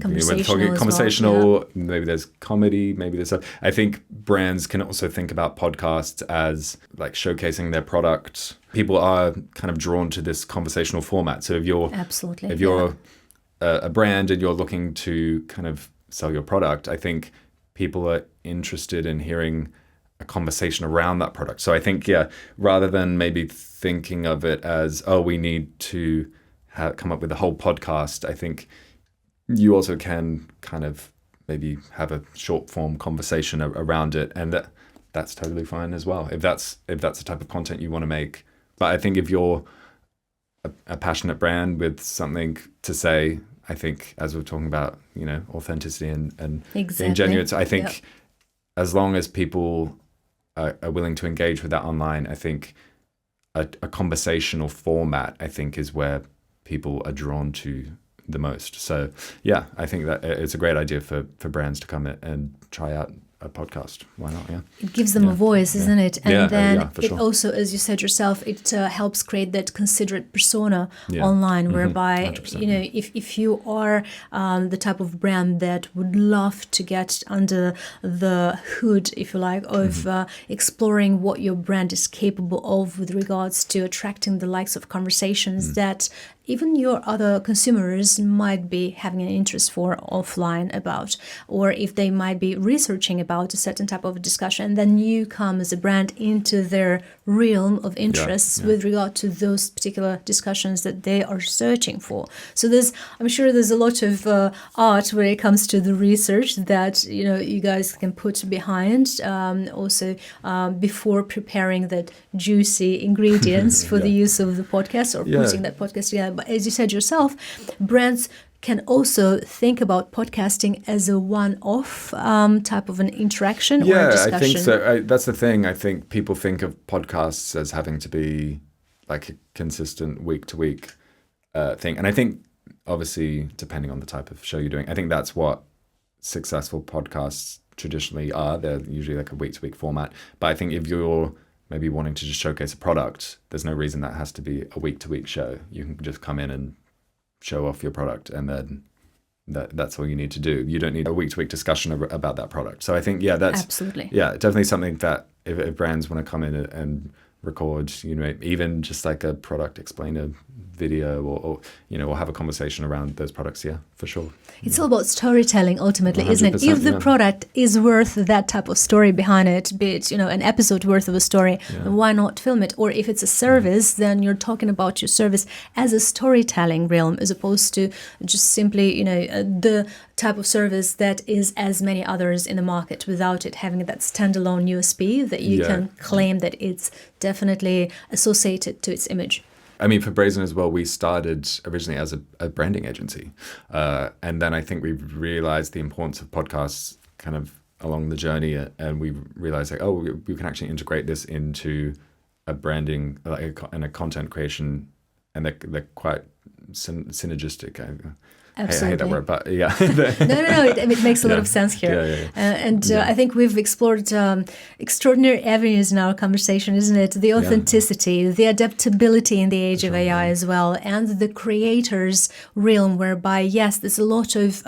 conversational, maybe there's comedy, maybe there's stuff. I think brands can also think about podcasts as like showcasing their product. People are kind of drawn to this conversational format. So if you're a brand and you're looking to kind of sell your product, I think people are interested in hearing a conversation around that product. So I think, rather than maybe thinking of it as, oh, we need to come up with a whole podcast, I think you also can kind of maybe have a short form conversation around it, and that's totally fine as well, if that's the type of content you want to make. But I think if you're a passionate brand with something to say, I think, as we're talking about, authenticity and being genuine, so I think as long as people are willing to engage with that online, I think a conversational format, I think, is where people are drawn to the most. So I think that it's a great idea for brands to come in and try out a podcast. Why not? It gives them a voice, isn't it? And then for it sure. also, as you said yourself, it helps create that considerate persona online, whereby 100%, if you are the type of brand that would love to get under the hood, if you like, of exploring what your brand is capable of with regards to attracting the likes of conversations that even your other consumers might be having an interest for offline about, or if they might be researching about a certain type of discussion, and then you come as a brand into their realm of interests with regard to those particular discussions that they are searching for. So I'm sure there's a lot of art when it comes to the research that you guys can put behind also before preparing that juicy ingredients for the use of the podcast or putting that podcast together. But as you said yourself, brands can also think about podcasting as a one-off type of an interaction or a discussion. I think so. That's the thing. I think people think of podcasts as having to be like a consistent week-to-week thing. And I think, obviously, depending on the type of show you're doing, I think that's what successful podcasts traditionally are. They're usually like a week-to-week format. But I think if you're maybe wanting to just showcase a product, there's no reason that has to be a week-to-week show. You can just come in and show off your product, and then that's all you need to do. You don't need a week-to-week discussion about that product. So I think, that's absolutely, definitely something that if brands want to come in and record, even just like a product explainer video or have a conversation around those products, for sure. It's all about storytelling ultimately, isn't it? If the product is worth that type of story behind it, be it an episode worth of a story, then why not film it? Or if it's a service, then you're talking about your service as a storytelling realm, as opposed to just simply the type of service that is as many others in the market without it having that standalone USP that you can claim that it's definitely associated to its image. I mean, for Brazen as well, we started originally as a branding agency. And then I think we realized the importance of podcasts kind of along the journey. And we realized we can actually integrate this into a branding and a content creation. And they're quite synergistic. Absolutely. I hate that word, but No. It makes a lot of sense here. I think we've explored extraordinary avenues in our conversation, isn't it? The authenticity, the adaptability in the age of AI as well, and the creator's realm, whereby, there's a lot of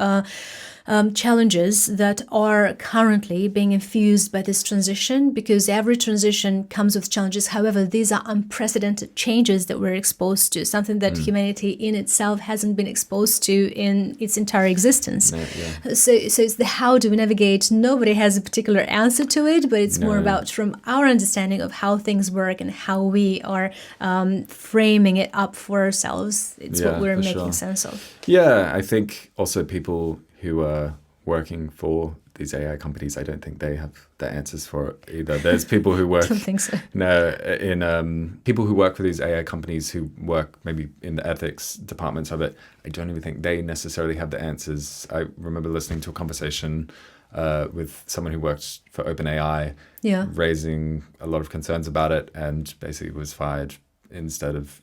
challenges that are currently being infused by this transition, because every transition comes with challenges. However, these are unprecedented changes that we're exposed to, something that humanity in itself hasn't been exposed to in its entire existence. So it's the how do we navigate. Nobody has a particular answer to it, but it's more about from our understanding of how things work and how we are framing it up for ourselves. It's what we're making sense of. Yeah, I think also people who are working for these AI companies, I don't think they have the answers for it either. There's people who work. I don't think so. No, in people who work for these AI companies who work maybe in the ethics departments of it. I don't even think they necessarily have the answers. I remember listening to a conversation with someone who worked for OpenAI, raising a lot of concerns about it, and basically was fired instead of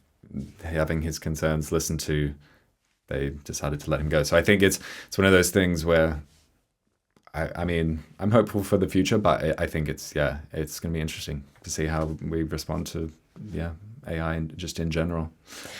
having his concerns listened to. They decided to let him go. So I think it's one of those things where, I mean, I'm hopeful for the future, but I think it's going to be interesting to see how we respond to AI just in general.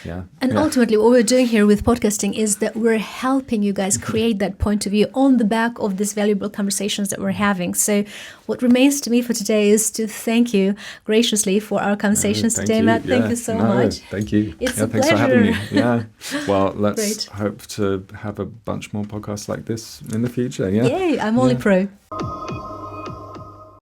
And ultimately what we're doing here with podcasting is that we're helping you guys create that point of view on the back of these valuable conversations that we're having. So what remains to me for today is to thank you graciously for our conversations today, Matt. Thank you so much. Thank you. It's a thanks pleasure. for having me. Yeah. Well, let's Great. hope to have a bunch more podcasts like this in the future. Yeah. Yay, I'm only pro.